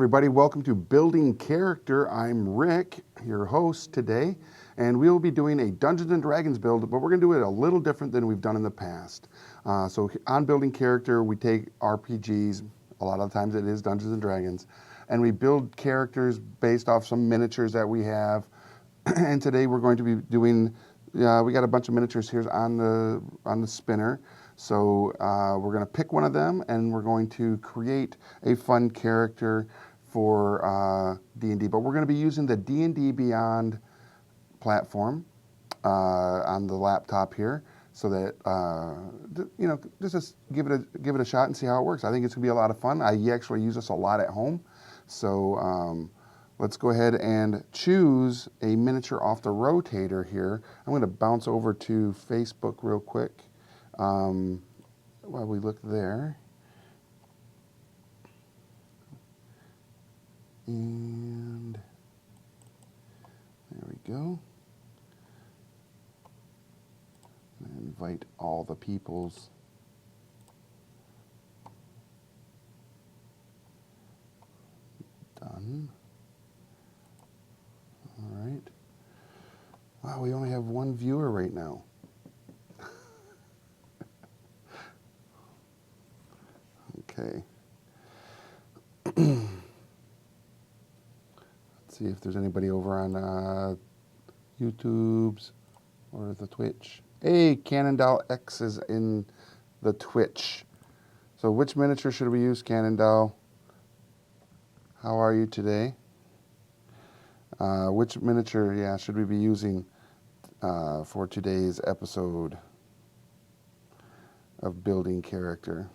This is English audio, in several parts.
everybody, welcome to Building Character. I'm Rick, your host today, and we'll be doing a Dungeons & Dragons build, but we're going to do it a little different than we've done in the past. So on Building Character, we take RPGs, a lot of the times it is Dungeons & Dragons, and we build characters based off some miniatures that we have. And today we're going to be doing, we got a bunch of miniatures here on the spinner. So we're going to pick one of them, and we're going to create a fun character for D&D. But we're going to be using the D&D Beyond platform on the laptop here, so that just give it a shot and see how it works. I think it's going to be a lot of fun. I actually use this a lot at home. So let's go ahead and choose a miniature off the rotator here. I'm going to bounce over to Facebook real quick. While we look there, and there we go. Invite all the peoples. Done. All right. Wow, we only have one viewer right now. Okay. Let's see if there's anybody over on YouTube's or the Twitch. Hey, Cannondale X is in the Twitch. So which miniature should we use, Cannondale? How are you today? Which miniature, should we be using for today's episode of Building Character?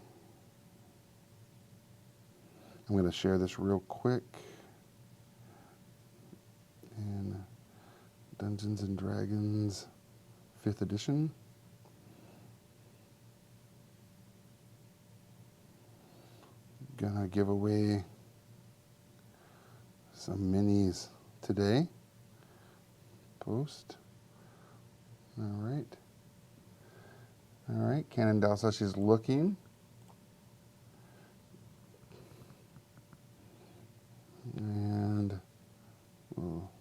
I'm going to share this real quick. And Dungeons & Dragons 5th edition. Gonna give away some minis today. Post. All right, Cannondale says she's looking. And I'll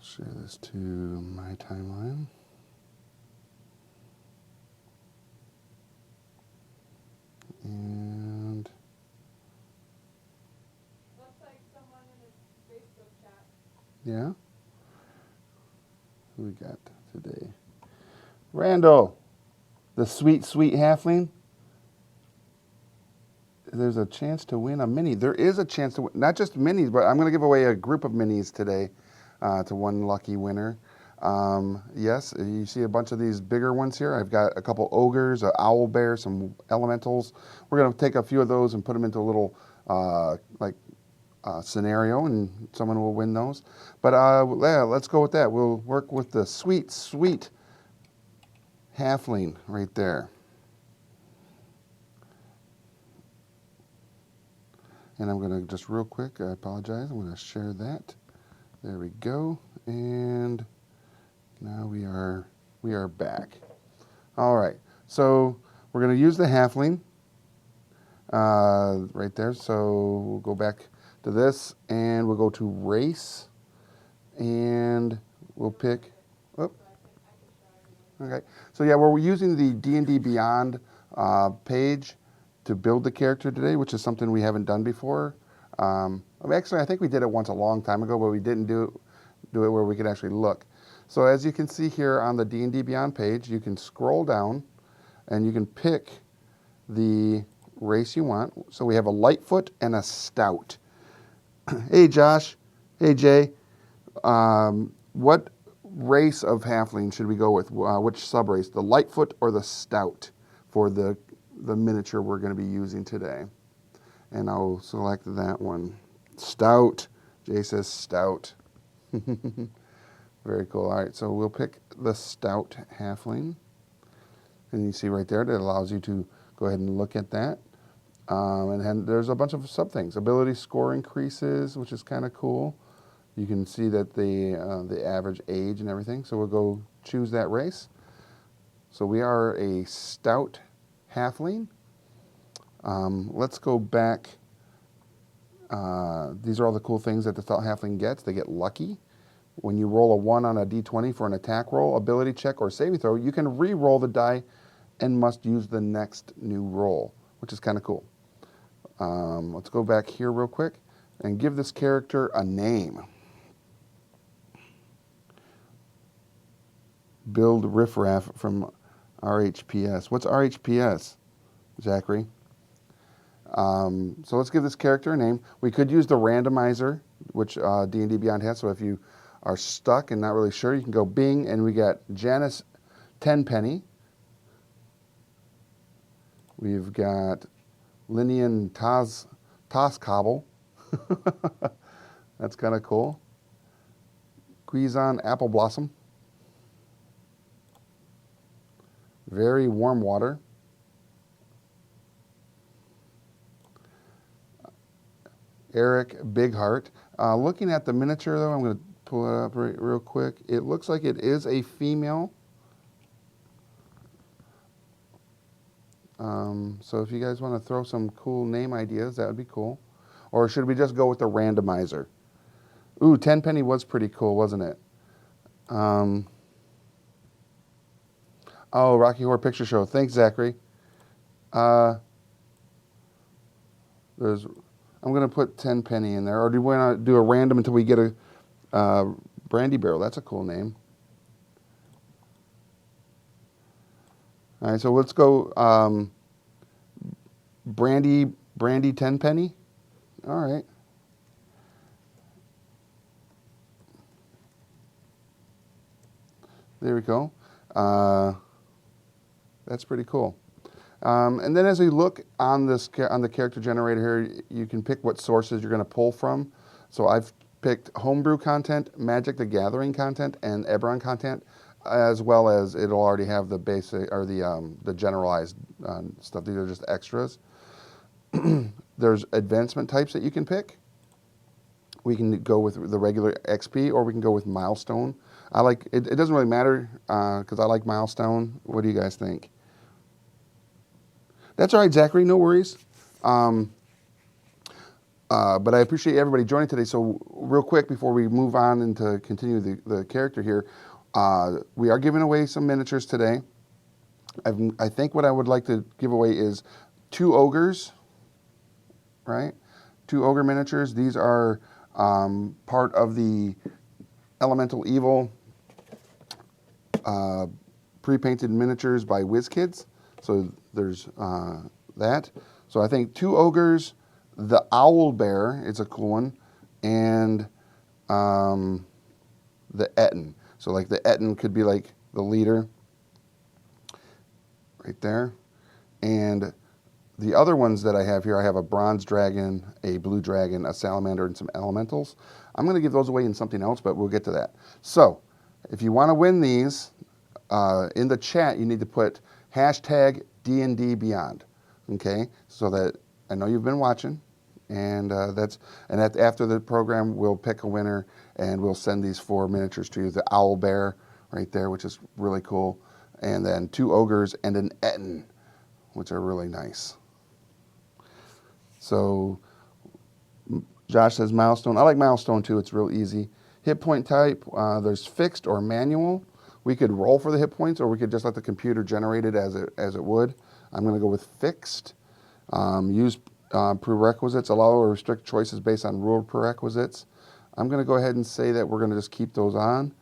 share this to my timeline. And looks like someone in the Facebook chat. yeah. Who we got today? Randall, the sweet, sweet halfling. There's a chance to win a mini. There is a chance to win, not just minis, but I'm going to give away a group of minis today to one lucky winner. Yes, you see a bunch of these bigger ones here. I've got a couple ogres, an owl bear, some elementals. We're going to take a few of those and put them into a little scenario, and someone will win those. But let's go with that. We'll work with the sweet, sweet halfling right there. And I'm going to just real quick, I apologize, I'm going to share that. There we go. And now we are back. All right. So we're going to use the halfling right there. So we'll go back to this, and we'll go to race, and we'll pick. Oh, okay. So yeah, we're using the D&D Beyond page to build the character today, which is something we haven't done before. Actually, I think we did it once a long time ago, but we didn't do it where we could actually look. So as you can see here on the D&D Beyond page, you can scroll down, and you can pick the race you want. So we have a Lightfoot and a Stout. Hey, Josh. Hey, Jay. What race of halfling should we go with? Which sub-race, the Lightfoot or the Stout, for the miniature we're going to be using today? And I'll select that one. Stout. Jay says Stout. Very cool. All right, so we'll pick the Stout halfling. And you see right there that allows you to go ahead and look at that. And then there's a bunch of sub things. Ability score increases, which is kind of cool. You can see that the average age and everything. So we'll go choose that race. So we are a stout halfling. Let's go back. These are all the cool things that the stout halfling gets. They get lucky. When you roll a 1 on a d20 for an attack roll, ability check, or saving throw, you can re-roll the die and must use the next new roll, which is kind of cool. Let's go back here real quick and give this character a name. Build Riffraff from RHPS. What's RHPS, Zachary? So let's give this character a name. We could use the randomizer, which D&D Beyond has. So if you are stuck and not really sure, you can go Bing, and we got Janice Tenpenny. We've got Linian Toscobble. That's kind of cool. Guizon Apple Blossom. Very Warm Water. Eric Big Heart. Looking at the miniature, though, I'm going to pull it up real quick. It looks like it is a female. So if you guys want to throw some cool name ideas, that would be cool. Or should we just go with the randomizer? Ooh, Tenpenny was pretty cool, wasn't it? Oh, Rocky Horror Picture Show. Thanks, Zachary. I'm going to put Tenpenny in there. Or do we want to do a random until we get a Brandy barrel? That's a cool name. All right, so let's go Brandy Tenpenny. All right. There we go. That's pretty cool. And then as we look on the character generator here, you can pick what sources you're going to pull from. So I've picked homebrew content, Magic the Gathering content, and Eberron content, as well as it'll already have the basic or the generalized stuff. These are just extras. There's advancement types that you can pick. We can go with the regular XP, or we can go with milestone. I like it. It doesn't really matter because I like milestone. What do you guys think? That's all right, Zachary. No worries. But I appreciate everybody joining today. So real quick before we move on and to continue the character here, we are giving away some miniatures today. I think what I would like to give away is 2 ogres, right? 2 ogre miniatures. These are part of the Elemental Evil pre-painted miniatures by WizKids. So there's that. So I think 2 ogres, the owl bear is a cool one, and the Etten. So like the Etten could be like the leader right there. And the other ones that I have here, I have a bronze dragon, a blue dragon, a salamander, and some elementals. I'm going to give those away in something else, but we'll get to that. So if you want to win these, in the chat, you need to put hashtag D&D Beyond, okay? So that I know you've been watching, and after the program, we'll pick a winner, and we'll send these 4 miniatures to you. The owl bear right there, which is really cool, and then 2 ogres and an Etten, which are really nice. So Josh says milestone. I like milestone too. It's real easy. Hit point type, there's fixed or manual. We could roll for the hit points, or we could just let the computer generate it as it would. I'm going to go with fixed. Use prerequisites, allow or restrict choices based on rule prerequisites. I'm going to go ahead and say that we're going to just keep those on.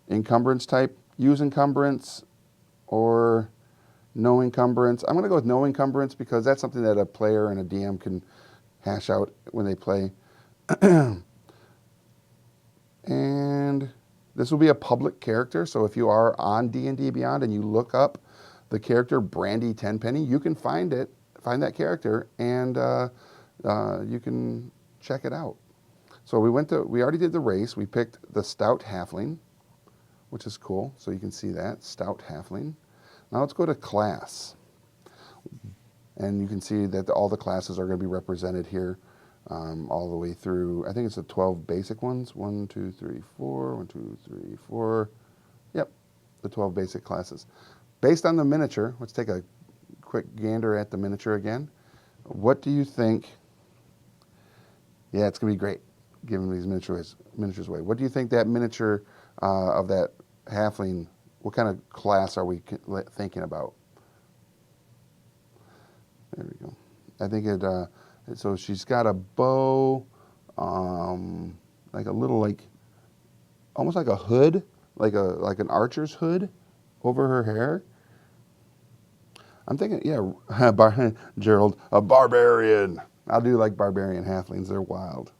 Encumbrance type, use encumbrance or no encumbrance. I'm going to go with no encumbrance because that's something that a player and a DM can hash out when they play. And this will be a public character, so if you are on D&D Beyond and you look up the character Brandy Tenpenny, you can find that character, and you can check it out. So we already did the race. We picked the Stout Halfling, which is cool. So you can see that, Stout Halfling. Now let's go to class. And you can see that all the classes are going to be represented here all the way through. I think it's the 12 basic ones. 1, 2, 3, 4. 1, 2, 3, 4. Yep, the 12 basic classes. Based on the miniature, let's take a quick gander at the miniature again. What do you think? Yeah, it's going to be great giving these miniatures away. What do you think that miniature of that halfling, what kind of class are we thinking about? There we go. I think so she's got a bow, like a little, almost like a hood, like an archer's hood over her hair. I'm thinking, yeah, Gerald, a barbarian. I'll do like barbarian halflings. They're wild.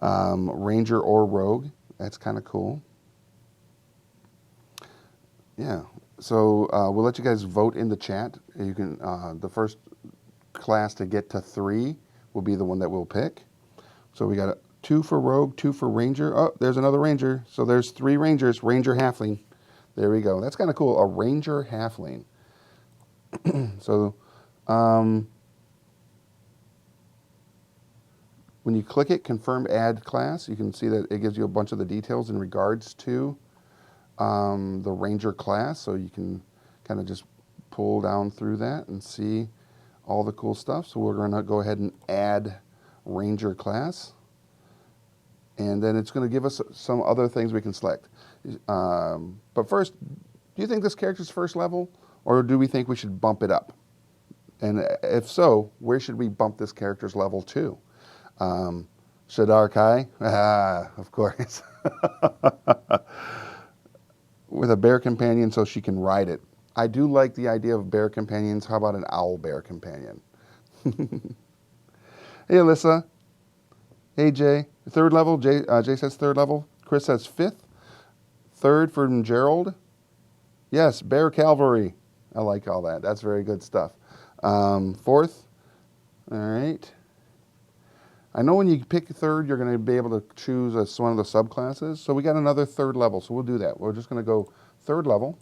Ranger or rogue. That's kind of cool. Yeah. So we'll let you guys vote in the chat. You can the first class to get to 3 will be the one that we'll pick. So we got 2 for rogue, 2 for ranger. Oh, there's another ranger. So there's 3 rangers. Ranger halfling. There we go. That's kind of cool. A ranger halfling. So when you click it, confirm add class, you can see that it gives you a bunch of the details in regards to the ranger class. So you can kind of just pull down through that and see all the cool stuff. So we're going to go ahead and add ranger class. And then it's going to give us some other things we can select. But first, do you think this character's first level? Or do we think we should bump it up? And if so, where should we bump this character's level to? Shadar Kai? Of course. With a bear companion so she can ride it. I do like the idea of bear companions. How about an owl bear companion? Hey, Alyssa. Hey, Jay. 3rd level. Jay says 3rd level. Chris says 5th. 3rd from Gerald. Yes, bear cavalry. I like all that. That's very good stuff. 4th. All right. I know when you pick 3rd, you're going to be able to choose one of the subclasses. So we got another 3rd level. So we'll do that. We're just going to go 3rd level.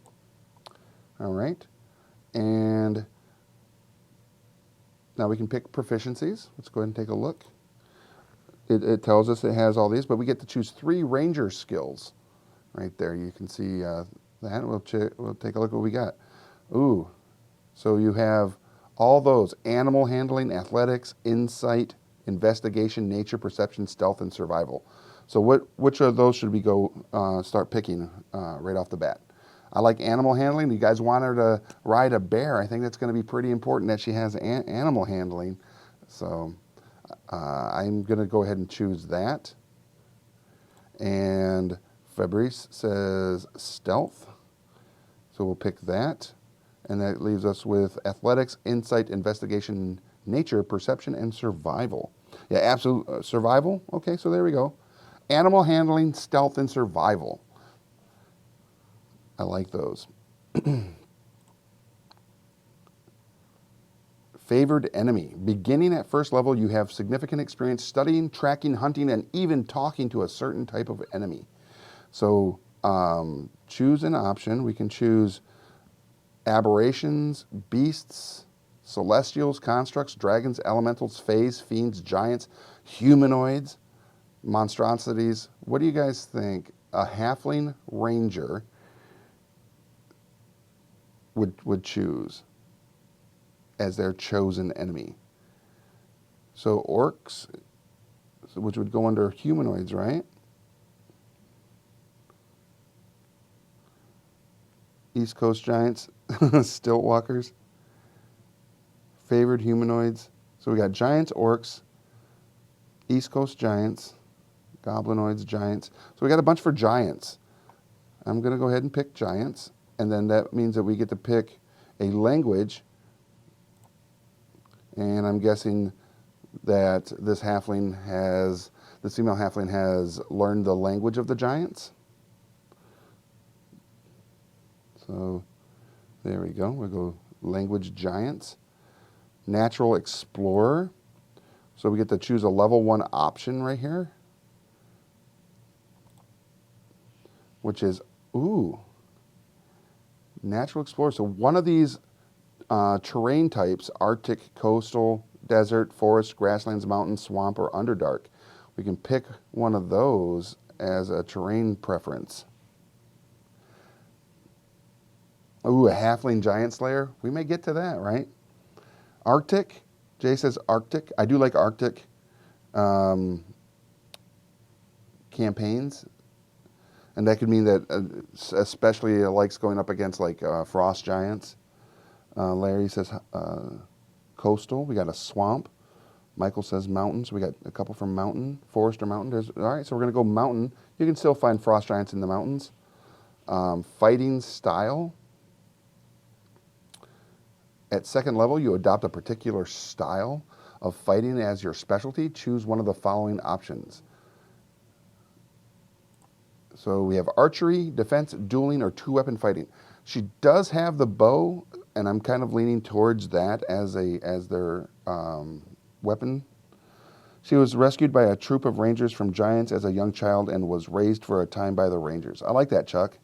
All right. And now we can pick proficiencies. Let's go ahead and take a look. It tells us it has all these, but we get to choose 3 ranger skills. Right there. You can see that. We'll take a look at what we got. Ooh. So you have all those: animal handling, athletics, insight, investigation, nature, perception, stealth, and survival. So which of those should we go start picking right off the bat? I like animal handling. You guys want her to ride a bear. I think that's going to be pretty important that she has animal handling. So I'm going to go ahead and choose that. And Fabrice says stealth. So we'll pick that. And that leaves us with athletics, insight, investigation, nature, perception, and survival. Yeah, absolute survival. Okay, so there we go. Animal handling, stealth, and survival. I like those. Favored enemy. Beginning at 1st level, you have significant experience studying, tracking, hunting, and even talking to a certain type of enemy. So choose an option. We can choose aberrations, beasts, celestials, constructs, dragons, elementals, fays, fiends, giants, humanoids, monstrosities. What do you guys think a halfling ranger would choose as their chosen enemy? So orcs, which would go under humanoids, right? East Coast giants, stilt walkers, favored humanoids. So we got giants, orcs, East Coast giants, goblinoids, giants. So we got a bunch for giants. I'm going to go ahead and pick giants. And then that means that we get to pick a language. And I'm guessing that this female halfling has learned the language of the giants. So there we go. We'll go language giants. Natural explorer. So we get to choose a level 1 option right here, which is, natural explorer. So one of these terrain types, Arctic, coastal, desert, forest, grasslands, mountains, swamp, or underdark. We can pick one of those as a terrain preference. Ooh, a halfling giant slayer. We may get to that, right? Arctic. Jay says Arctic. I do like Arctic campaigns. And that could mean that especially likes going up against like frost giants. Larry says coastal. We got a swamp. Michael says mountains. We got a couple from mountain, forest or mountain. All right, so we're going to go mountain. You can still find frost giants in the mountains. Fighting style. At second level, you adopt a particular style of fighting as your specialty. Choose one of the following options. So we have archery, defense, dueling, or two-weapon fighting. She does have the bow, and I'm kind of leaning towards that as their weapon. She was rescued by a troop of rangers from giants as a young child and was raised for a time by the rangers. I like that, Chuck.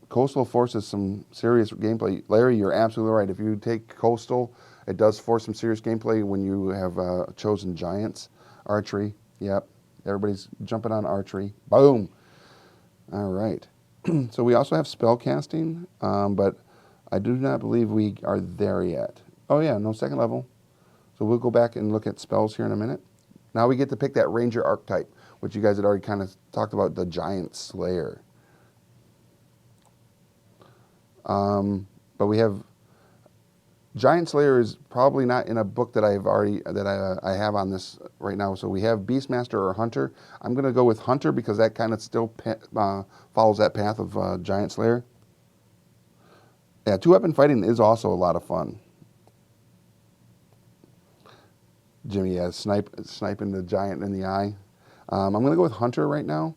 Coastal forces some serious gameplay. Larry, you're absolutely right. If you take Coastal, it does force some serious gameplay when you have chosen giants. Archery, yep. Everybody's jumping on archery. Boom. All right. So we also have spell casting, but I do not believe we are there yet. Oh yeah, no second level. So we'll go back and look at spells here in a minute. Now we get to pick that ranger archetype, which you guys had already kind of talked about, the giant slayer. But we have Giant Slayer is probably not in a book that I have on this right now. So we have Beastmaster or Hunter. I'm going to go with Hunter because that kind of still follows that path of Giant Slayer. Yeah, two-weapon fighting is also a lot of fun. Jimmy, yeah, sniping the giant in the eye. I'm going to go with Hunter right now.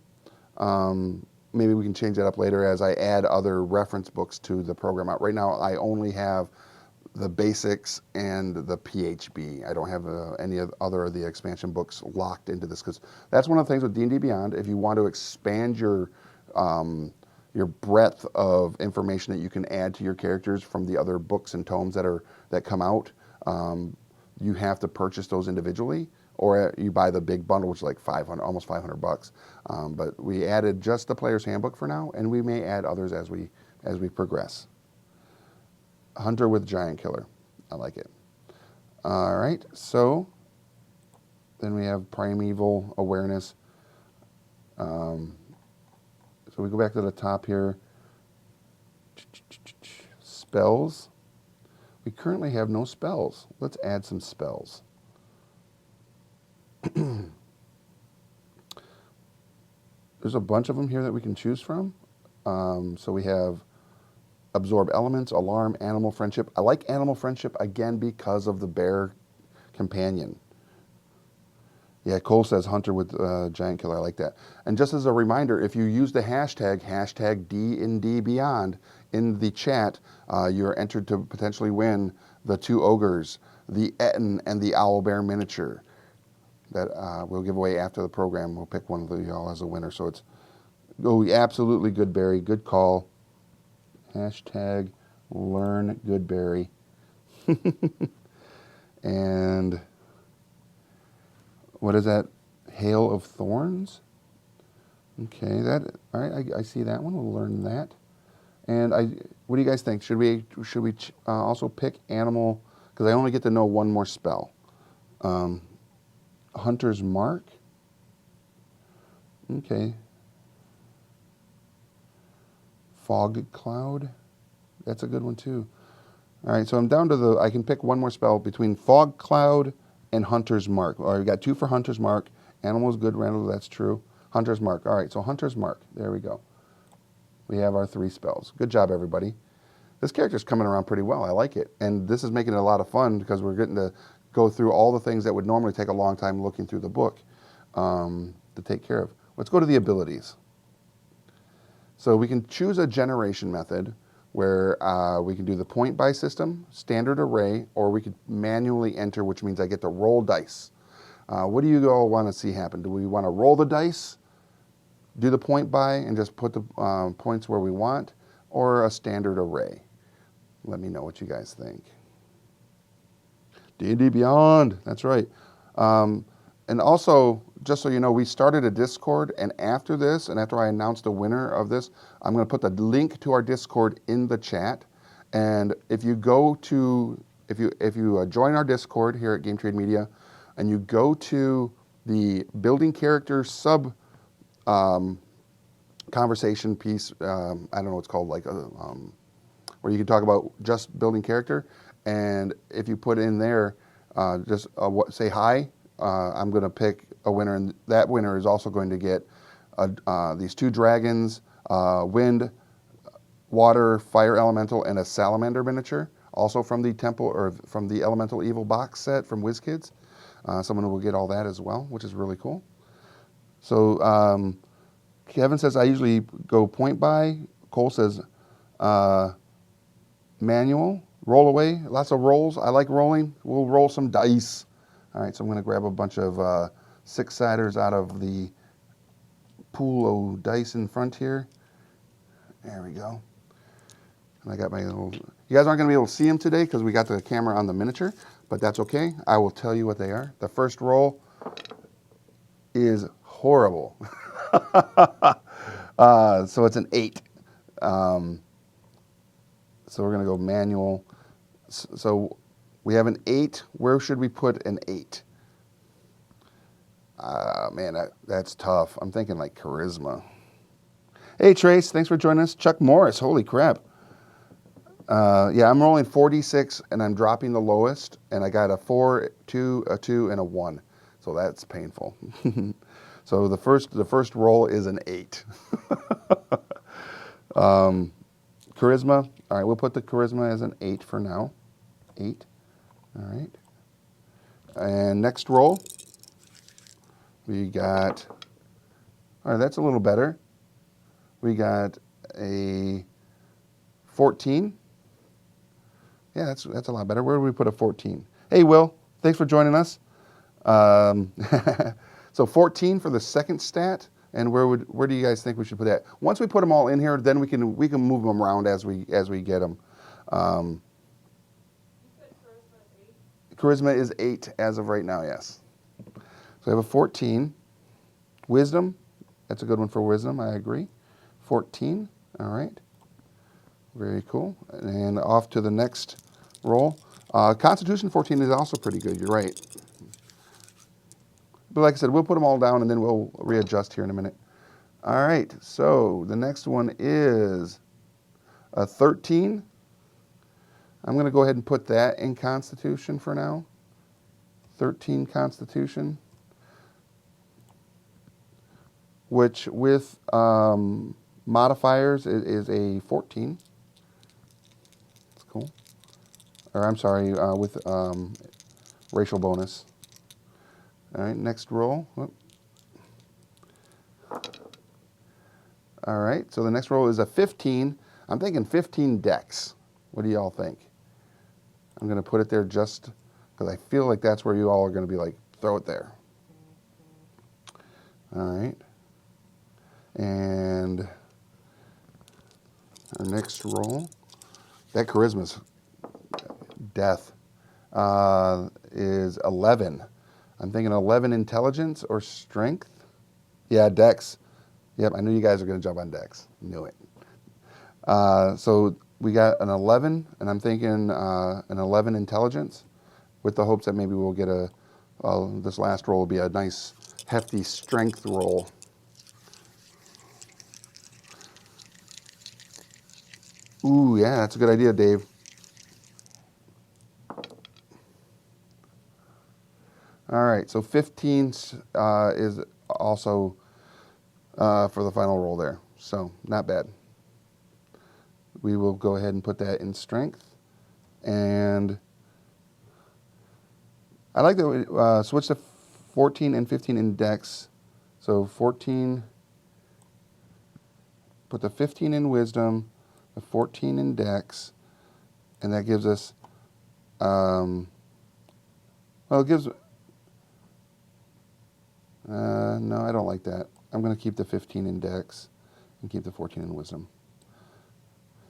Maybe we can change that up later as I add other reference books to the program. Right now, I only have the basics and the PHB. I don't have any other of the expansion books locked into this because that's one of the things with D&D Beyond. If you want to expand your breadth of information that you can add to your characters from the other books and tomes that come out, you have to purchase those individually, or you buy the big bundle, which is like almost $500. But we added just the Player's Handbook for now, and we may add others as we progress. Hunter with Giant Killer. I like it. All right, so then we have Primeval Awareness. So we go back to the top here. Spells. We currently have no spells. Let's add some spells. There's a bunch of them here that we can choose from. So we have Absorb Elements, Alarm, Animal Friendship. I like Animal Friendship, again, because of the bear companion. Yeah, Cole says Hunter with Giant Killer. I like that. And just as a reminder, if you use the hashtag D&D Beyond in the chat, you're entered to potentially win the 2 ogres, the Etten, and the Owlbear miniature that we'll give away after the program. We'll pick one of y'all as a winner. So it's absolutely good, Barry. Good call. Hashtag learn Goodberry. And what is that? Hail of Thorns? Okay, all right, I see that one. We'll learn that. And what do you guys think? Should we also pick animal? Because I only get to know one more spell. Hunter's Mark. Okay. Fog Cloud. That's a good one too. All right, so I'm down to I can pick one more spell between Fog Cloud and Hunter's Mark. All right, we got 2 for Hunter's Mark. Animal's good, Randall, that's true. Hunter's Mark. All right, so Hunter's Mark. There we go. We have our 3 spells. Good job, everybody. This character's coming around pretty well. I like it. And this is making it a lot of fun because we're getting to go through all the things that would normally take a long time looking through the book to take care of. Let's go to the abilities. So we can choose a generation method where we can do the point buy system, standard array, or we could manually enter, which means I get to roll dice. What do you all want to see happen? Do we want to roll the dice, do the point buy, and just put the points where we want, or a standard array? Let me know what you guys think. D&D Beyond. That's right. And also, just so you know, we started a Discord, and after this, and after I announce the winner of this, I'm going to put the link to our Discord in the chat. And if you go to, if you join our Discord here at Game Trade Media, and you go to the building character sub conversation piece, I don't know what it's called, like where you can talk about just building character, and if you put in there, just say hi. I'm going to pick a winner, and that winner is also going to get these 2 dragons, wind, water, fire elemental, and a salamander miniature, also from the temple or from the Elemental Evil box set from WizKids. Someone will get all that as well, which is really cool. So Kevin says I usually go point by. Cole says manual, roll away, lots of rolls. I like rolling. We'll roll some dice. All right, so I'm going to grab a bunch of 6-siders out of the pool of dice in front here. There we go. And I got my little... You guys aren't going to be able to see them today because we got the camera on the miniature, but that's okay. I will tell you what they are. The first roll is horrible. So it's an 8. So we're going to go manual. So we have an 8. Where should we put an 8? Man, that's tough. I'm thinking like charisma. Hey, Trace, thanks for joining us. Chuck Morris, holy crap. Yeah, I'm rolling 4d6, and I'm dropping the lowest, and I got a 4, 2, a 2, and a 1. So that's painful. So the first roll is an 8. Charisma. All right, we'll put the charisma as an 8 for now. 8. All right. And next roll, we got, all right, that's a little better. We got a 14. Yeah, that's a lot better. Where do we put a 14? Hey, Will, thanks for joining us. So 14 for the second stat, and where do you guys think we should put that? Once we put them all in here, then we can move them around as we get them. You said charisma is 8? Charisma is 8 as of right now, yes. So we have a 14. Wisdom, that's a good one for wisdom, I agree. 14, all right. Very cool. And off to the next roll. Constitution 14 is also pretty good, you're right. But like I said, we'll put them all down and then we'll readjust here in a minute. All right, so the next one is a 13. I'm going to go ahead and put that in Constitution for now. 13 Constitution. Which with modifiers is a 14. That's cool. Or I'm sorry, with racial bonus. All right, next roll. Whoop. All right, so the next roll is a 15. I'm thinking 15 dex. What do y'all think? I'm going to put it there just because I feel like that's where you all are going to be like, throw it there. All right. And our next roll, that charisma's death, is 11. I'm thinking 11 intelligence or strength. Yeah, dex. Yep, I knew you guys were going to jump on dex. Knew it. So we got an 11, and I'm thinking an 11 intelligence with the hopes that maybe we'll get this last roll will be a nice hefty strength roll. Ooh, yeah, that's a good idea, Dave. All right, so 15 is also for the final roll there. So not bad. We will go ahead and put that in strength. And I like that we switch to 14 and 15 in dex. So 14, put the 15 in wisdom, the 14 in dex, and that gives us, well, it gives, no, I don't like that. I'm going to keep the 15 in dex and keep the 14 in wisdom.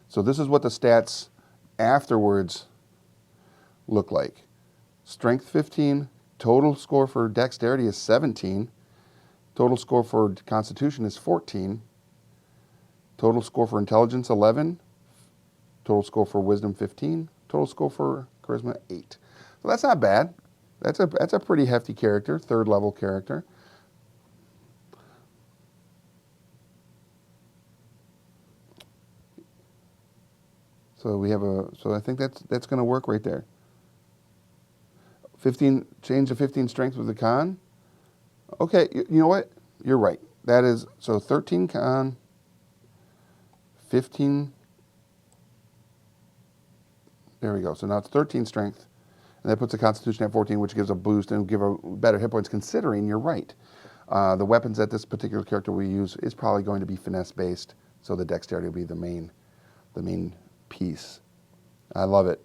So this is what the stats afterwards look like. Strength 15. Total score for dexterity is 17. Total score for constitution is 14. Total score for intelligence 11. Total score for wisdom 15. Total score for charisma 8. So that's not bad. That's a pretty hefty character, third level character. So we have so I think that's going to work right there. 15, change to 15 strength with the con. Okay, you know what? You're right. That is, so 13 con, 15, there we go. So now it's 13 strength, and that puts the constitution at 14, which gives a boost and give a better hit points, considering you're right. The weapons that this particular character we use is probably going to be finesse based, so the dexterity will be the main piece. I love it.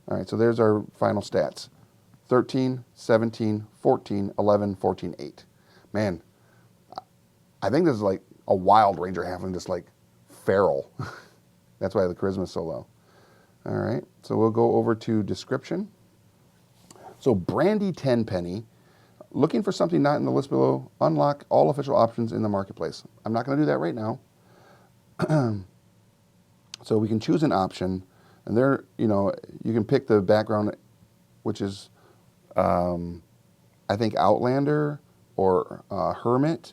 All right, so there's our final stats. 13, 17, 14, 11, 14, 8. Man, I think this is like a wild ranger halfling, just like feral. That's why the charisma is so low. All right, so we'll go over to description. So Brandy Tenpenny, looking for something not in the list below, unlock all official options in the marketplace. I'm not going to do that right now. So we can choose an option, and there, you know, you can pick the background, which is, I think Outlander or Hermit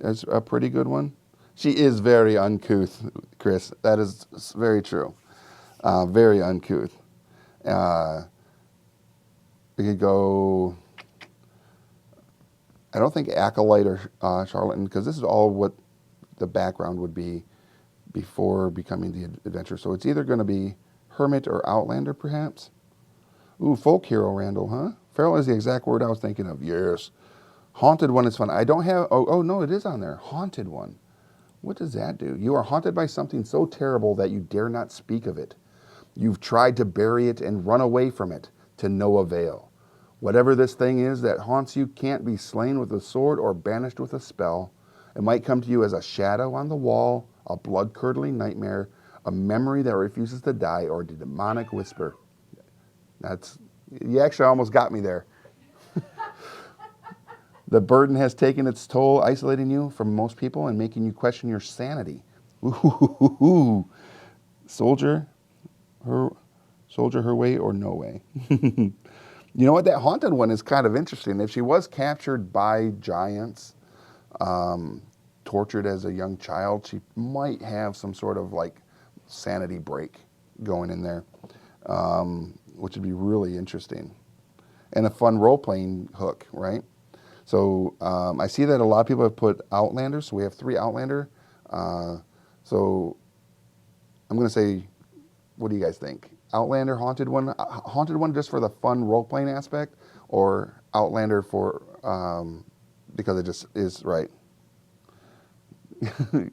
is a pretty good one. She is very uncouth, Chris. That is very true. Very uncouth. We could go, I don't think Acolyte or Charlatan, because this is all what the background would be before becoming the adventure. So it's either going to be Hermit or Outlander, perhaps. Ooh, Folk Hero, Randall, huh? Feral is the exact word I was thinking of. Yes. Haunted One is fun. I don't have, oh no, it is on there. Haunted One. What does that do? You are haunted by something so terrible that you dare not speak of it. You've tried to bury it and run away from it, to no avail. Whatever this thing is that haunts you can't be slain with a sword or banished with a spell. It might come to you as a shadow on the wall, a blood-curdling nightmare, a memory that refuses to die, or a demonic whisper. You actually almost got me there. The burden has taken its toll, isolating you from most people and making you question your sanity. Ooh. Soldier her way or no way. You know what? That Haunted One is kind of interesting. If she was captured by giants, tortured as a young child, she might have some sort of like sanity break going in there, which would be really interesting. And a fun role-playing hook, right? So I see that a lot of people have put Outlander, so we have 3 Outlander. So I'm going to say, what do you guys think? Outlander, Haunted One just for the fun role-playing aspect, or Outlander for, because it just is right?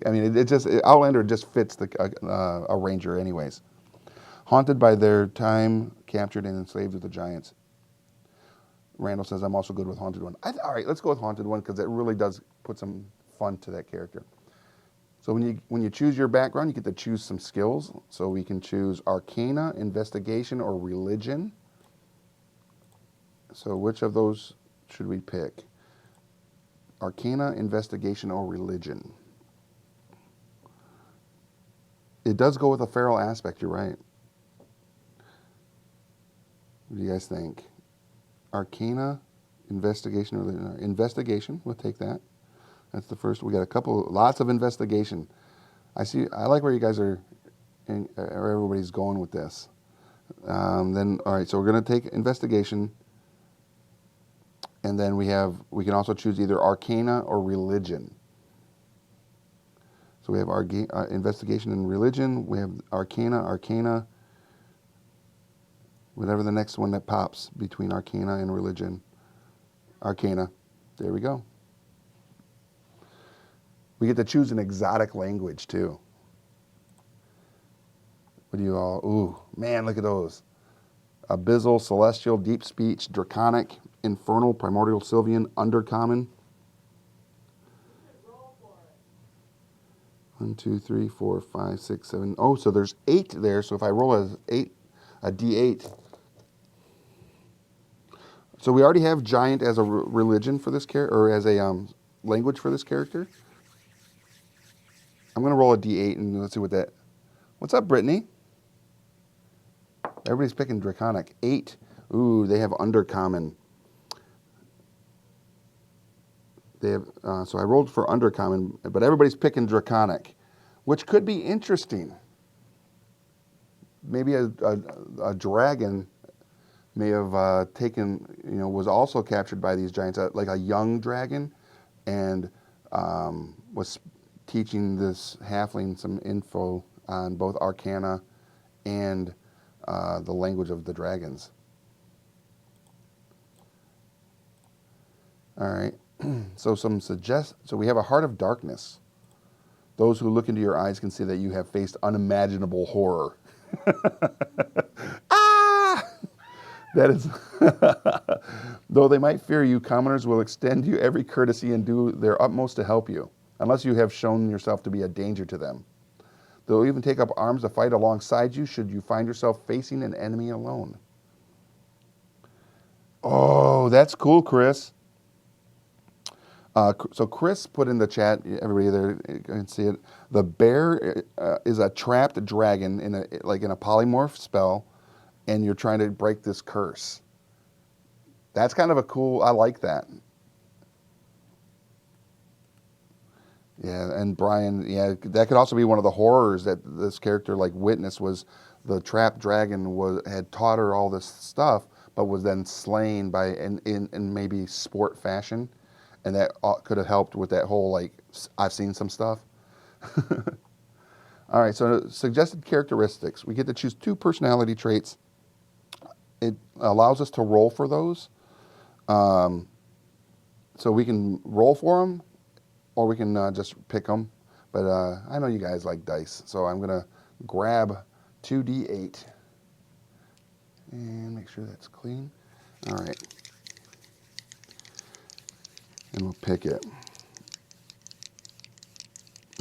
I mean, Outlander just fits a ranger anyways. Haunted by their time, captured and enslaved with the giants. Randall says, I'm also good with Haunted One. All right, let's go with Haunted One because it really does put some fun to that character. So when you choose your background, you get to choose some skills. So we can choose Arcana, Investigation, or Religion. So which of those should we pick? Arcana, Investigation, or Religion? It does go with a feral aspect, you're right. What do you guys think? Arcana, Investigation, or Religion? Investigation, we'll take that. That's the first. We got lots of investigation. I like where you guys are, or everybody's going with this. Then, all right, so we're going to take investigation. And then we can also choose either Arcana or Religion. So we have our investigation and religion. We have Arcana, whatever the next one that pops between Arcana and religion. Arcana. There we go. We get to choose an exotic language too. What do you all, ooh, man, look at those. Abyssal, Celestial, Deep Speech, Draconic, Infernal, Primordial, Sylvian, Undercommon. Roll for it. 1, 2, 3, 4, 5, 6, 7. Oh, so there's 8 there. So if I roll a D8, So we already have giant as a religion for this character, or as a language for this character. I'm gonna roll a d8 and let's see what that. What's up, Brittany? Everybody's picking Draconic. 8. Ooh, they have Undercommon. They have, so I rolled for Undercommon, but everybody's picking Draconic, which could be interesting. Maybe a dragon may have taken, was also captured by these giants, like a young dragon, and was teaching this halfling some info on both Arcana and the language of the dragons. All right. So so we have a heart of darkness. Those who look into your eyes can see that you have faced unimaginable horror. Ah! That is, though they might fear you, commoners will extend you every courtesy and do their utmost to help you, unless you have shown yourself to be a danger to them. They'll even take up arms to fight alongside you should you find yourself facing an enemy alone. Oh, that's cool, Chris. So Chris put in the chat, everybody there you can see it. The bear is a trapped dragon in a polymorph spell, and you're trying to break this curse. That's kind of a cool. I like that. Yeah, and Brian, yeah, that could also be one of the horrors that this character witnessed, was the trapped dragon had taught her all this stuff, but was then slain by in maybe sport fashion. And that could have helped with that whole, I've seen some stuff. All right, so suggested characteristics. We get to choose 2 personality traits. It allows us to roll for those. So we can roll for them, or we can just pick them. But I know you guys like dice, so I'm going to grab 2d8. And make sure that's clean. All right. And we'll pick it.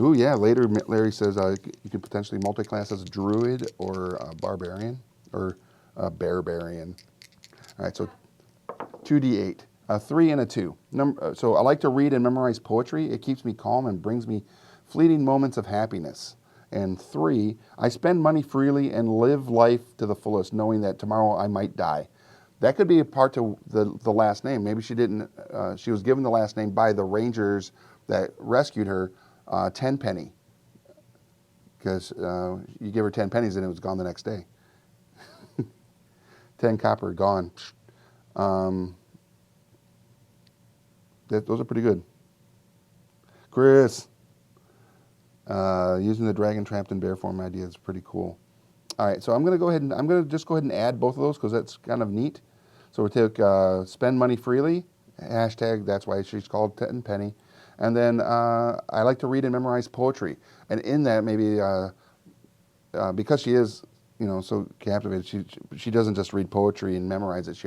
Ooh, yeah, later Larry says you could potentially multi-class as a druid or a barbarian or a barbarian. All right, so 2d8, a 3 and a 2. So I like to read and memorize poetry. It keeps me calm and brings me fleeting moments of happiness. And 3, I spend money freely and live life to the fullest, knowing that tomorrow I might die. That could be a part to the last name. Maybe she didn't. She was given the last name by the rangers that rescued her, Tenpenny, because you give her 10 pennies and it was gone the next day. 10 copper gone. Those are pretty good. Chris, using the dragon trapped in bear form idea is pretty cool. All right, so I'm going to just go ahead and add both of those because that's kind of neat. So we take spend money freely, hashtag, that's why she's called Tenpenny. And then I like to read and memorize poetry. And in that, maybe because she is, so captivated, she doesn't just read poetry and memorize it. She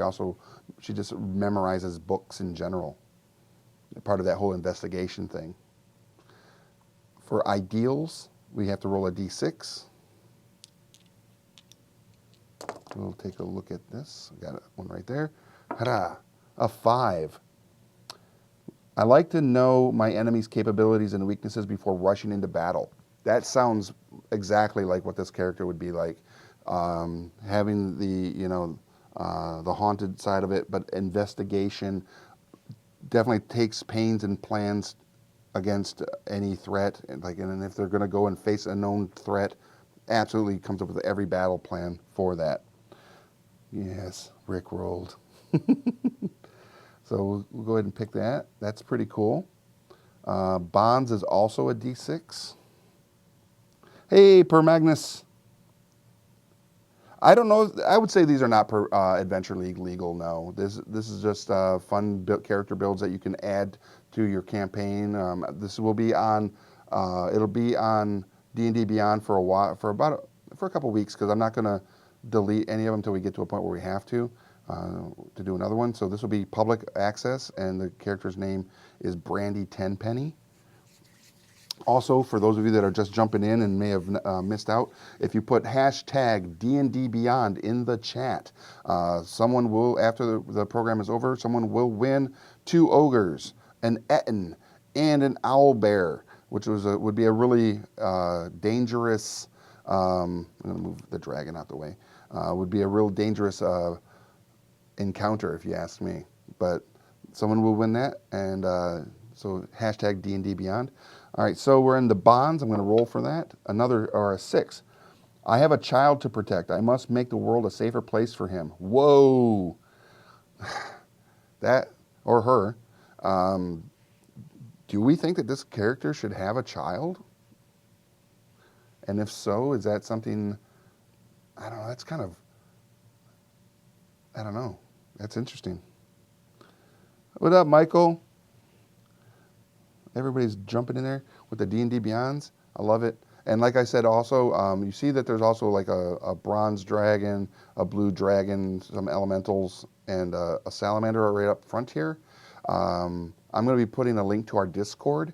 just memorizes books in general. Part of that whole investigation thing. For ideals, we have to roll a d6. We'll take a look at this. Got one right there. Ta-da! A 5. I like to know my enemy's capabilities and weaknesses before rushing into battle. That sounds exactly like what this character would be like. Having the haunted side of it, but investigation definitely takes pains and plans against any threat. And if they're going to go and face a known threat, absolutely comes up with every battle plan for that. Yes, Rick rolled. So we'll go ahead and pick that. That's pretty cool. Bonds is also a D6. Hey, Per Magnus. I don't know. I would say these are not Adventure League legal. No, this is just fun character builds that you can add to your campaign. This will be on. It'll be on D&D Beyond for a while, for a couple weeks, because I'm not going to delete any of them until we get to a point where we have to do another one. So this will be public access, and the character's name is Brandy Tenpenny. Also, for those of you that are just jumping in and may have missed out, if you put hashtag D&D Beyond in the chat, someone will, after the program is over, someone will win 2 ogres, an Etten, and an owl bear, which would be a really dangerous, I'm going to move the dragon out the way, would be a real dangerous encounter if you ask me. But someone will win that, and so hashtag D&D Beyond. All right, so we're in the bonds. I'm going to roll for that. Another, or a 6. I have a child to protect. I must make the world a safer place for him. Whoa. That, or her. Do we think that this character should have a child? And if so, is that something, I don't know, that's kind of, I don't know. That's interesting. What up, Michael? Everybody's jumping in there with the D&D Beyonds. I love it. And like I said, also, you see that there's also like a bronze dragon, a blue dragon, some elementals, and a salamander right up front here. I'm going to be putting a link to our Discord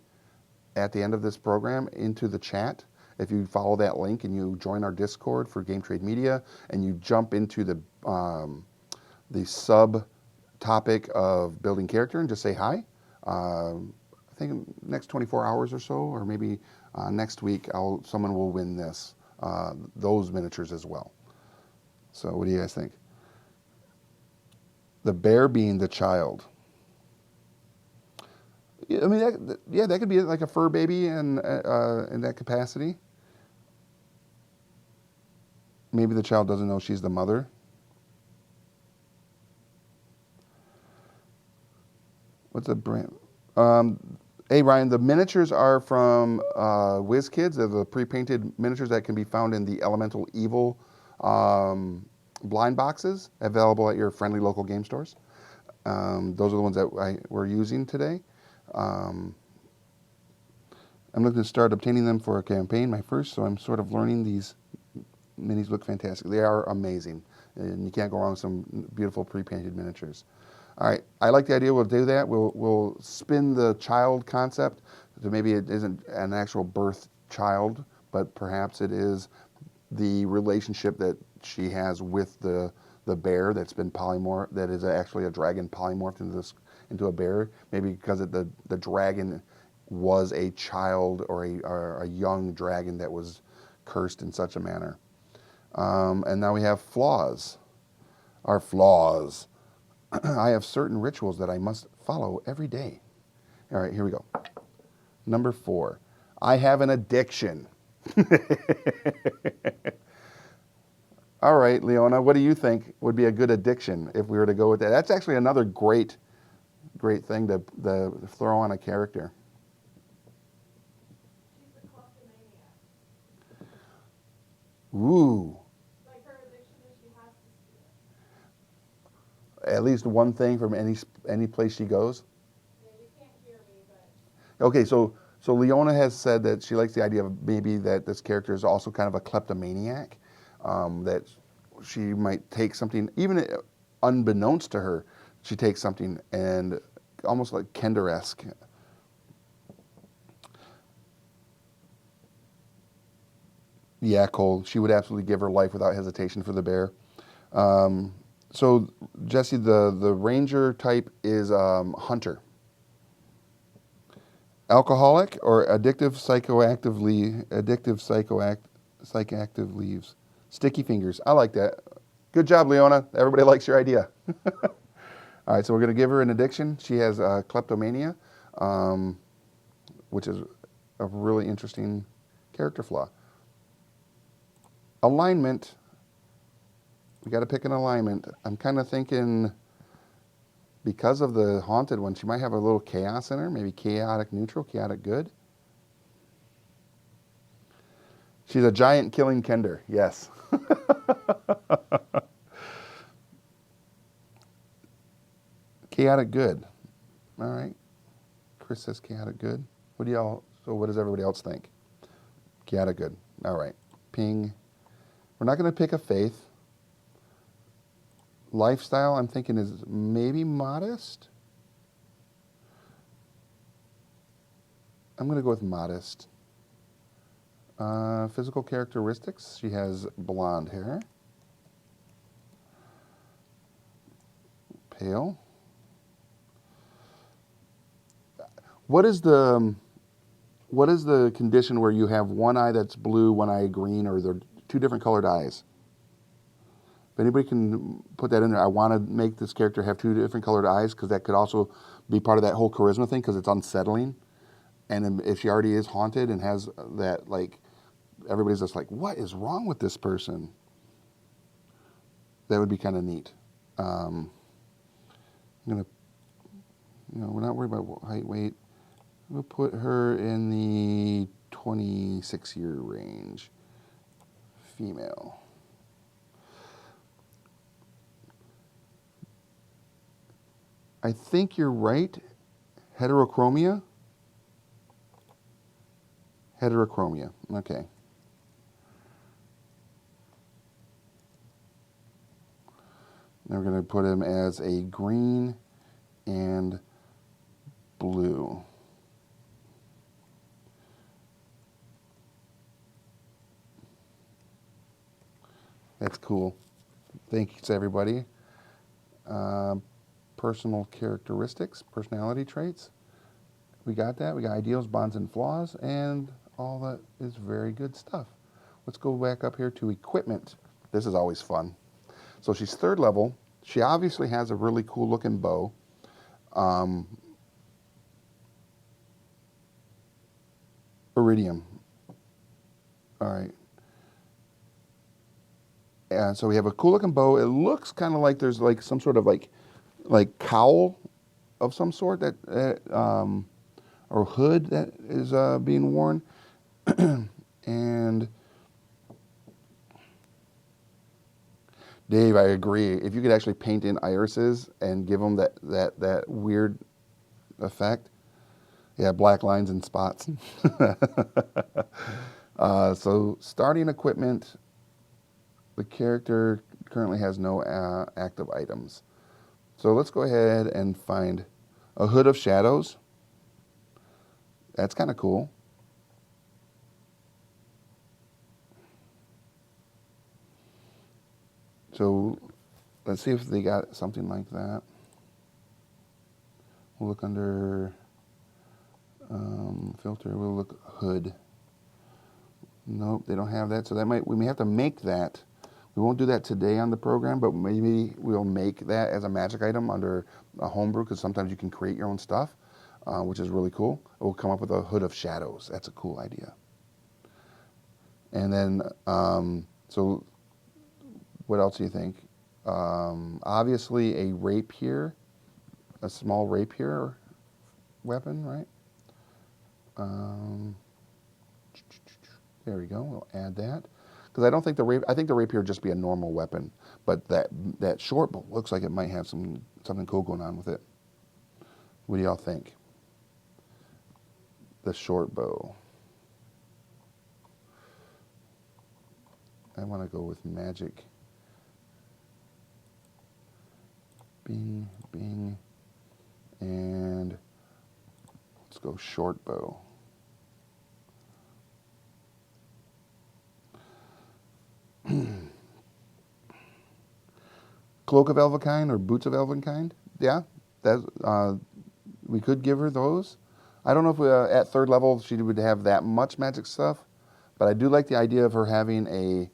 at the end of this program into the chat. If you follow that link and you join our Discord for Game Trade Media, and you jump into the sub topic of building character and just say hi. I think next 24 hours or so, or maybe next week, someone will win those miniatures as well. So what do you guys think? The bear being the child. I mean, that could be like a fur baby in that capacity. Maybe the child doesn't know she's the mother. What's a brand? Hey, Ryan, the miniatures are from WizKids. They're the pre-painted miniatures that can be found in the Elemental Evil blind boxes, available at your friendly local game stores. Those are the ones that we're using today. I'm looking to start obtaining them for a campaign, my first, so I'm sort of learning. These minis look fantastic. They are amazing, and you can't go wrong with some beautiful pre-painted miniatures. All right, I like the idea. We'll do that. We'll spin the child concept to maybe it isn't an actual birth child, but perhaps it is the relationship that she has with the bear that's been polymorphed, that is actually a dragon polymorphed into a bear. Maybe because the dragon was a child or a young dragon that was cursed in such a manner. And now we have flaws. Our flaws. I have certain rituals that I must follow every day. All right, here we go. Number 4, I have an addiction. All right, Leona, what do you think would be a good addiction if we were to go with that? That's actually another great thing to throw on a character. She's a kleptomaniac. Ooh. Like her addiction is she has to steal. At least one thing from any place she goes. Yeah, you can't hear me, but Okay, so Leona has said that she likes the idea of maybe that this character is also kind of a kleptomaniac, that she might take something, even unbeknownst to her, she takes something and almost like Kender-esque. Yeah, Cole, she would absolutely give her life without hesitation for the bear. So Jesse, the ranger type is hunter. Alcoholic or psychoactive leaves. Sticky fingers. I like that. Good job, Leona. Everybody likes your idea. All right, so we're going to give her an addiction. She has kleptomania, which is a really interesting character flaw. Alignment. We got to pick an alignment. I'm kind of thinking, because of the haunted one, she might have a little chaos in her, maybe chaotic neutral, chaotic good. She's a giant killing Kender, yes. Chaotic good. All right. Chris says chaotic good. What does everybody else think? Chaotic good. All right. Ping. We're not going to pick a faith. Lifestyle, I'm thinking, is maybe modest. I'm going to go with modest. Physical characteristics. She has blonde hair, pale. What is the condition where you have one eye that's blue, one eye green, or they're two different colored eyes? If anybody can put that in there, I want to make this character have two different colored eyes because that could also be part of that whole charisma thing because it's unsettling. And if she already is haunted and has that, like, everybody's just like, what is wrong with this person? That would be kind of neat. I'm going to, we're not worried about height, weight. We'll put her in the 26-year range. Female. I think you're right. Heterochromia. Heterochromia. Okay. Now we're going to put him as a green and blue. That's cool. Thanks, everybody. Personal characteristics, personality traits. We got that. We got ideals, bonds, and flaws, and all that is very good stuff. Let's go back up here to equipment. This is always fun. So she's 3rd level. She obviously has a really cool looking bow. Iridium. All right. And so we have a cool looking bow. It looks kind of like there's like some sort of like cowl of some sort that or hood that is being worn. And Dave, I agree. If you could actually paint in irises and give them that weird effect, yeah, black lines and spots. So starting equipment, the character currently has no active items. So let's go ahead and find a Hood of Shadows. That's kind of cool. So let's see if they got something like that. We'll look under filter. We'll look hood. Nope, they don't have that. So we may have to make that. We won't do that today on the program, but maybe we'll make that as a magic item under a homebrew because sometimes you can create your own stuff, which is really cool. We'll come up with a Hood of Shadows. That's a cool idea. And then, so what else do you think? Obviously a rapier, a small rapier weapon, right? There we go. We'll add that. Because I don't think I think the rapier would just be a normal weapon, but that short bow looks like it might have something cool going on with it. What do y'all think? The short bow. I want to go with magic. Bing, bing, and let's go short bow. Cloak of Elvenkind or Boots of Elvenkind? Yeah, we could give her those. I don't know if at 3rd level she would have that much magic stuff, but I do like the idea of her having a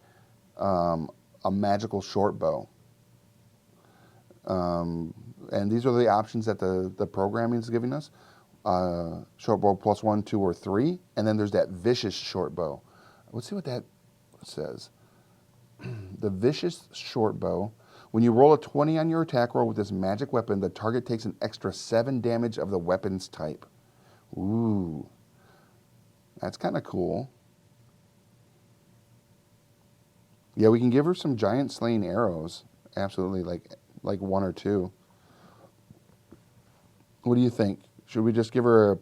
magical short bow. And these are the options that the programming is giving us. Short bow +1, 2, or 3, and then there's that vicious short bow. Let's see what that says. The vicious short bow. When you roll a 20 on your attack roll with this magic weapon, the target takes an extra 7 damage of the weapon's type. Ooh. That's kind of cool. Yeah, we can give her some giant slaying arrows. Absolutely, like 1 or 2. What do you think? Should we just give her a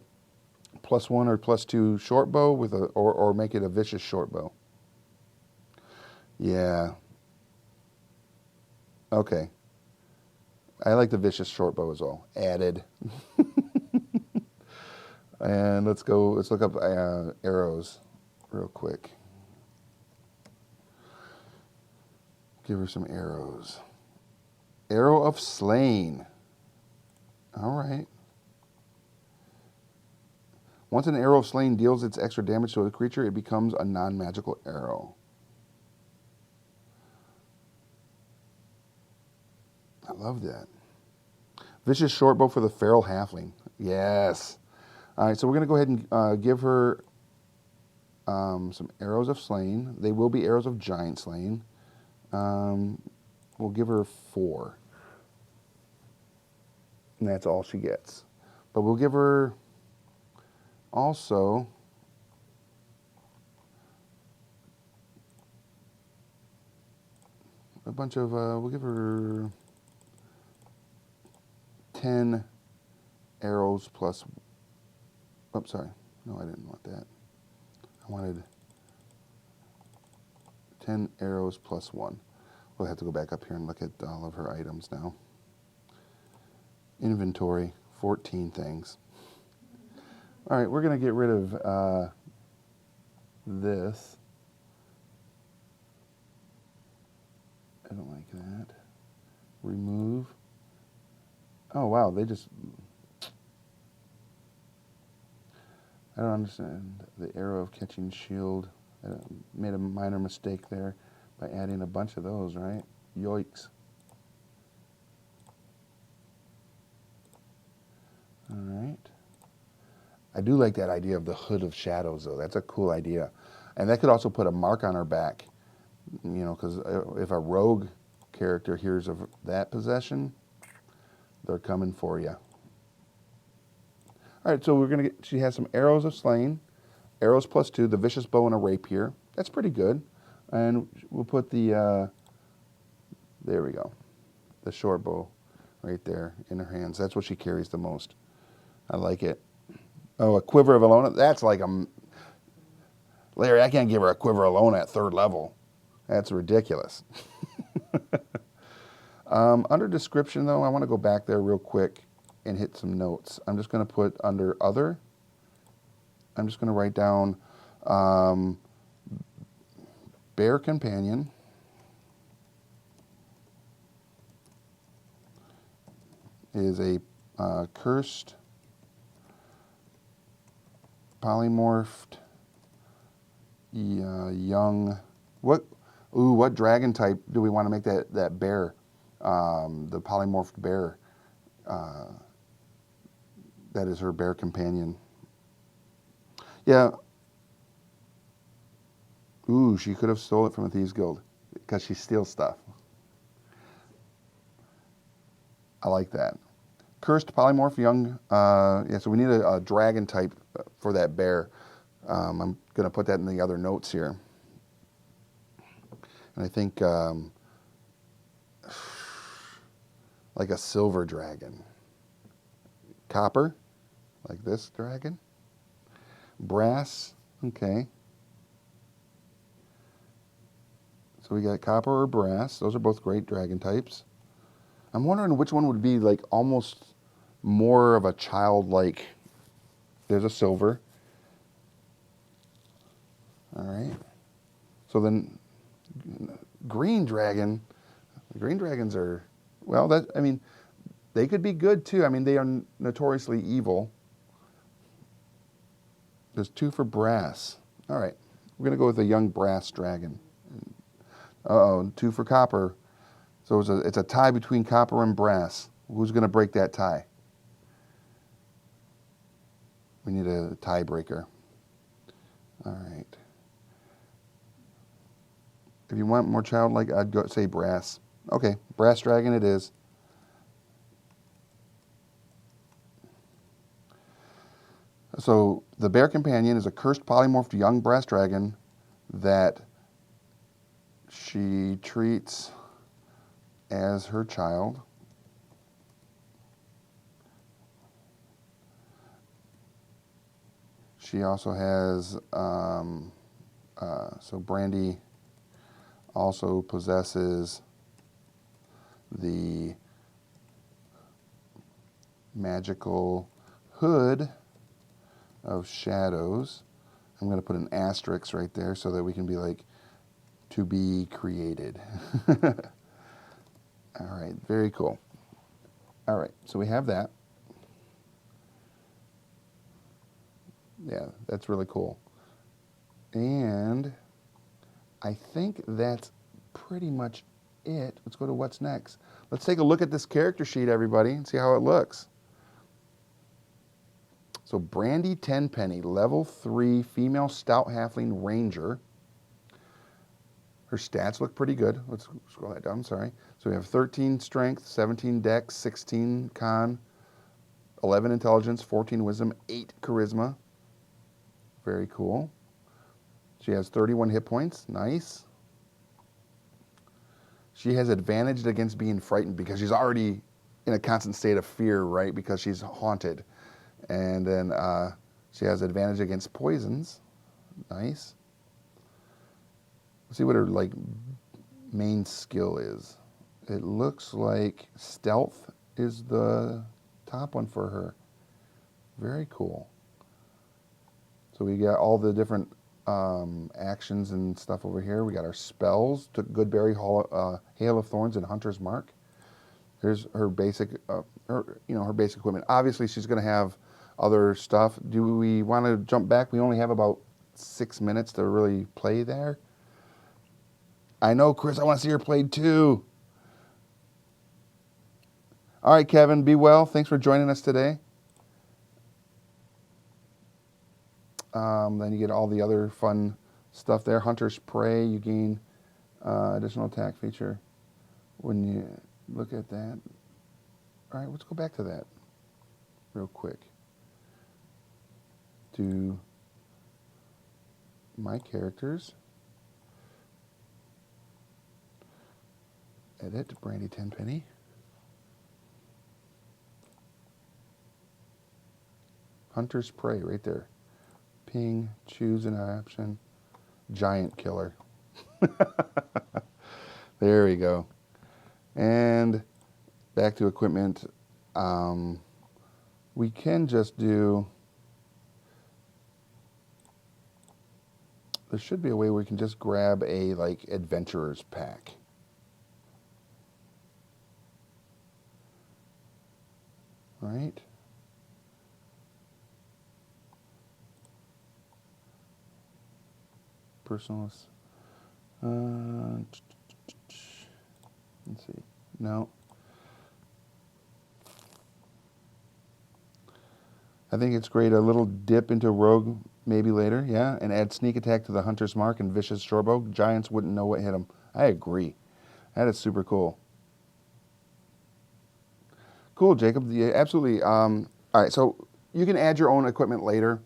+1 or +2 short bow with or make it a vicious short bow? Yeah. Okay. I like the vicious short bow as well. Added. And let's look up arrows. real quick. Give her some arrows. Arrow of Slain. All right. Once an arrow of slain deals its extra damage to a creature, it becomes a non-magical arrow. I love that. Vicious shortbow for the feral halfling. Yes. All right, so we're going to go ahead and give her some arrows of slain. They will be arrows of giant slain. We'll give her 4. And that's all she gets. But we'll give her also a bunch of, we'll give her 10 arrows plus, oh, sorry. No, I didn't want that. I wanted 10 arrows plus 1. We'll have to go back up here and look at all of her items now. Inventory, 14 things. All right, we're going to get rid of this. I don't like that. Remove. Oh, wow, they just... I don't understand. The arrow of catching shield. I made a minor mistake there by adding a bunch of those, right? Yoicks. All right. I do like that idea of the Hood of Shadows, though. That's a cool idea. And that could also put a mark on her back, you know, because if a rogue character hears of that possession, they're coming for you. All right, so we're going to get, she has some arrows of slain, arrows plus 2, the vicious bow and a rapier. That's pretty good. And we'll put the, there we go, the short bow right there in her hands. That's what she carries the most. I like it. Oh, a quiver of Alona. That's like a... Larry, I can't give her a quiver of Alona at 3rd level. That's ridiculous. Under description, though, I want to go back there real quick and hit some notes. I'm just going to put under other. I'm just going to write down bear companion. Is a cursed polymorphed young, what dragon type do we want to make that bear, the polymorphed bear, that is her bear companion. Yeah. Ooh, she could have stole it from a Thieves Guild because she steals stuff. I like that. Cursed polymorph young, yeah, so we need a dragon type for that bear. I'm going to put that in the other notes here. And I think like a silver dragon. Copper, like this dragon. Brass, okay. So we got copper or brass. Those are both great dragon types. I'm wondering which one would be like almost more of a childlike. There's a silver. All right. So then green dragon. Green dragons are, well, that, I mean, they could be good too. I mean, they are notoriously evil. There's 2 for brass. All right. We're going to go with a young brass dragon. Uh-oh, 2 for copper. So it's a tie between copper and brass. Who's going to break that tie? We need a tiebreaker. All right. If you want more childlike, I'd go say brass. Okay, brass dragon it is. So the bear companion is a cursed polymorphed young brass dragon that she treats as her child. She also has, so Brandy also possesses the magical Hood of Shadows. I'm going to put an asterisk right there so that we can be like, to be created. All right, very cool. All right, so we have that. Yeah, that's really cool. And I think that's pretty much it. Let's go to what's next. Let's take a look at this character sheet, everybody, and see how it looks. So Brandy Tenpenny, level 3, female stout halfling ranger. Her stats look pretty good. Let's scroll that down, sorry. So we have 13 strength, 17 dex, 16 con, 11 intelligence, 14 wisdom, 8 charisma. Very cool. She has 31 hit points. Nice. She has advantage against being frightened because she's already in a constant state of fear, right? Because she's haunted. And then she has advantage against poisons. Nice. Let's see what her like main skill is. It looks like stealth is the top one for her. Very cool. So we got all the different actions and stuff over here. We got our spells. Took Goodberry, Hail of Thorns, and Hunter's Mark. Here's her basic, her basic equipment. Obviously, she's going to have other stuff. Do we want to jump back? We only have about 6 minutes to really play there. I know, Chris. I want to see her played too. All right, Kevin. Be well. Thanks for joining us today. Then you get all the other fun stuff there. Hunter's Prey, you gain additional attack feature when you look at that. All right, let's go back to that real quick. To my characters. Edit, Brandy Tenpenny. Hunter's Prey, right there. Ping, choose an option, giant killer. There we go. And back to equipment. We can just do, there should be a way where we can just grab a like adventurer's pack. Right? Personals. Let's see. No. I think it's great. A little dip into rogue maybe later, yeah, and add sneak attack to the hunter's mark and vicious shorebow. Giants wouldn't know what hit them. I agree. That is super cool. Cool, Jacob. Yeah, absolutely. All right, so you can add your own equipment later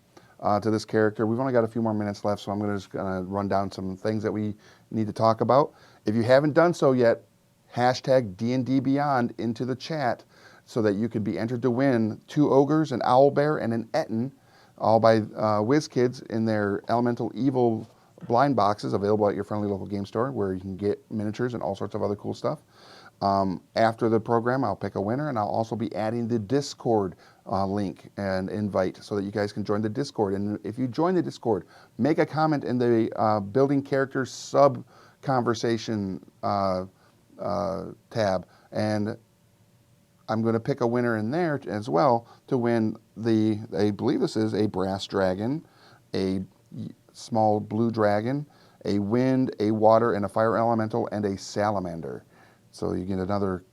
to this character. We've only got a few more minutes left, so I'm just going to run down some things that we need to talk about. If you haven't done so yet, hashtag D&D Beyond into the chat so that you could be entered to win 2 ogres, an owlbear, and an Etten, all by WizKids in their Elemental Evil blind boxes available at your friendly local game store where you can get miniatures and all sorts of other cool stuff. After the program, I'll pick a winner, and I'll also be adding the Discord link and invite so that you guys can join the Discord. And if you join the Discord, make a comment in the building characters sub conversation tab, and I'm going to pick a winner in there as well to win I believe this is a brass dragon, a small blue dragon, a wind, a water, and a fire elemental, and a salamander. So you get another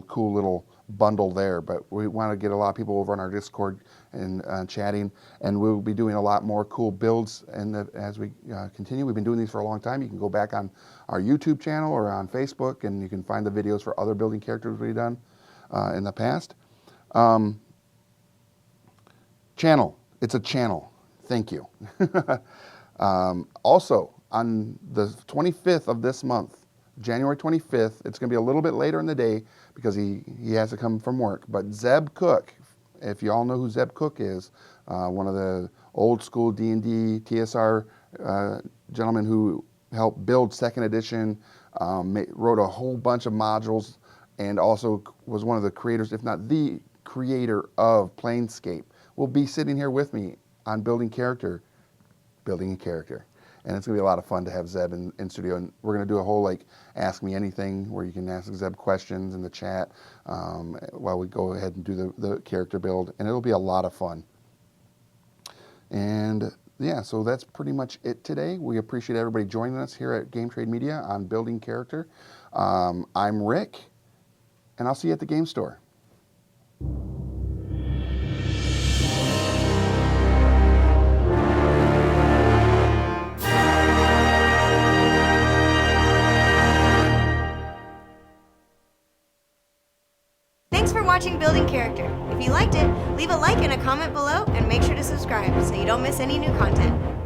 cool little bundle there. But we want to get a lot of people over on our Discord and chatting, and we'll be doing a lot more cool builds. And as we continue, we've been doing these for a long time. You can go back on our YouTube channel or on Facebook, and you can find the videos for other building characters we've done in the past. Channel. It's a channel. Thank you. Also, on the 25th of this month, January 25th, it's going to be a little bit later in the day because he has to come from work. But Zeb Cook, if you all know who Zeb Cook is, one of the old school D&D TSR gentlemen who helped build 2nd edition, wrote a whole bunch of modules, and also was one of the creators, if not the creator of Planescape, will be sitting here with me on building character building a character. And it's going to be a lot of fun to have Zeb in studio. And we're going to do a whole like Ask Me Anything where you can ask Zeb questions in the chat while we go ahead and do the character build. And it'll be a lot of fun. And yeah, so that's pretty much it today. We appreciate everybody joining us here at Game Trade Media on Building Character. I'm Rick, and I'll see you at the game store. Thanks for watching Building Character. If you liked it, leave a like and a comment below and make sure to subscribe so you don't miss any new content.